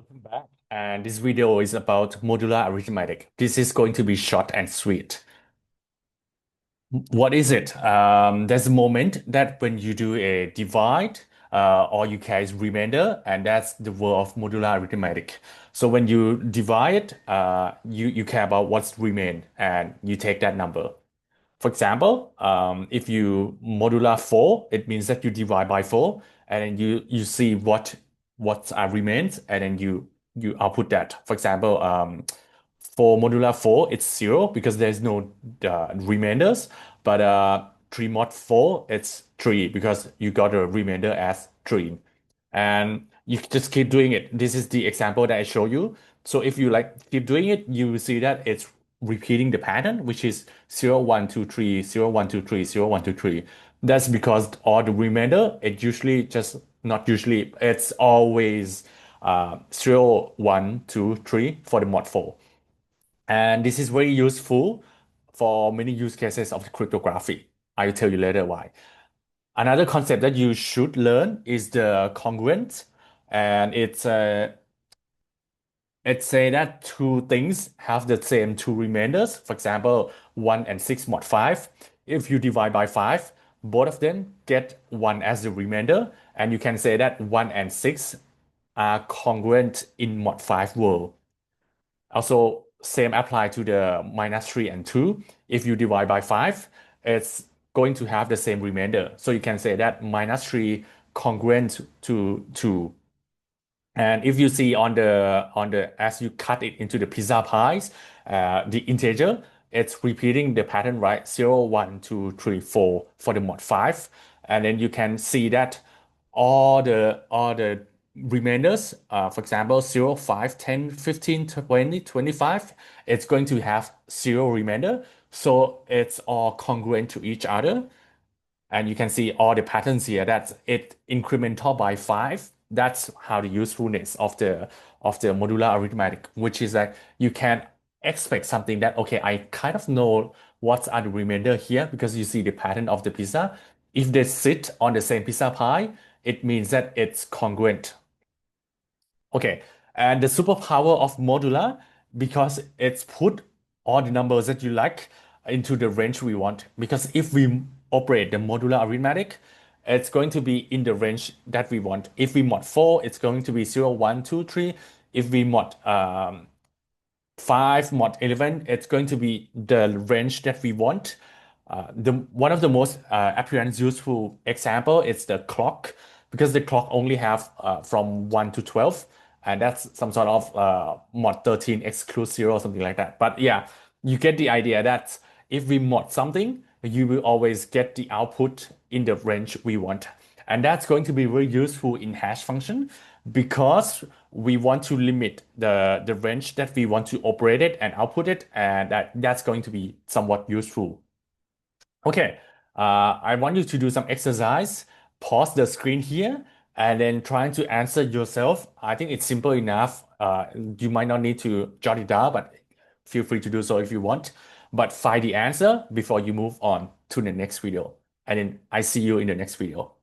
Welcome back. And this video is about modular arithmetic. This is going to be short and sweet. What is it? There's a moment that when you do a divide, or you carry remainder, and that's the word of modular arithmetic. So when you divide, you care about what's remain, and you take that number. For example, if you modular 4, it means that you divide by 4, and then you see what remains, and then you output that. For example, for modular 4, it's 0 because there's no remainders, but 3 mod 4, it's 3 because you got a remainder as 3. And you just keep doing it. This is the example that I show you. So if you like keep doing it, you will see that it's repeating the pattern, which is 0, 1, 2, 3, 0, 1, 2, 3, 0, 1, 2, 3. That's because all the remainder, it usually just not usually, it's always 0, 1, 2, 3 for the mod 4. And this is very useful for many use cases of cryptography. I'll tell you later why. Another concept that you should learn is the congruent, and it's say that two things have the same two remainders. For example, 1 and 6 mod 5. If you divide by 5, both of them get 1 as the remainder, and you can say that 1 and 6 are congruent in mod 5 world. Also, same apply to the minus 3 and 2. If you divide by 5, it's going to have the same remainder. So you can say that minus 3 congruent to 2. And if you see on the as you cut it into the pizza pies, the integer, it's repeating the pattern, right? 0, 1, 2, 3, 4 for the mod 5. And then you can see that all the remainders, for example, 0, 5, 10, 15, 20, 25, it's going to have 0 remainder. So it's all congruent to each other. And you can see all the patterns here. That's it incremental by 5. That's how the usefulness of the modular arithmetic, which is that you can expect something that, okay, I kind of know what are the remainder here because you see the pattern of the pizza. If they sit on the same pizza pie, it means that it's congruent. Okay, and the superpower of modular, because it's put all the numbers that you like into the range we want. Because if we operate the modular arithmetic, it's going to be in the range that we want. If we mod 4, it's going to be 0, 1, 2, 3. If we mod 5 mod 11, it's going to be the range that we want. The one of the most apparent useful example is the clock, because the clock only have from 1 to 12, and that's some sort of mod 13 exclude 0 or something like that. But yeah, you get the idea that if we mod something, you will always get the output in the range we want. And that's going to be very useful in hash function because we want to limit the range that we want to operate it and output it, and that's going to be somewhat useful. Okay, I want you to do some exercise. Pause the screen here and then trying to answer yourself. I think it's simple enough. You might not need to jot it down, but feel free to do so if you want. But find the answer before you move on to the next video. And then I see you in the next video.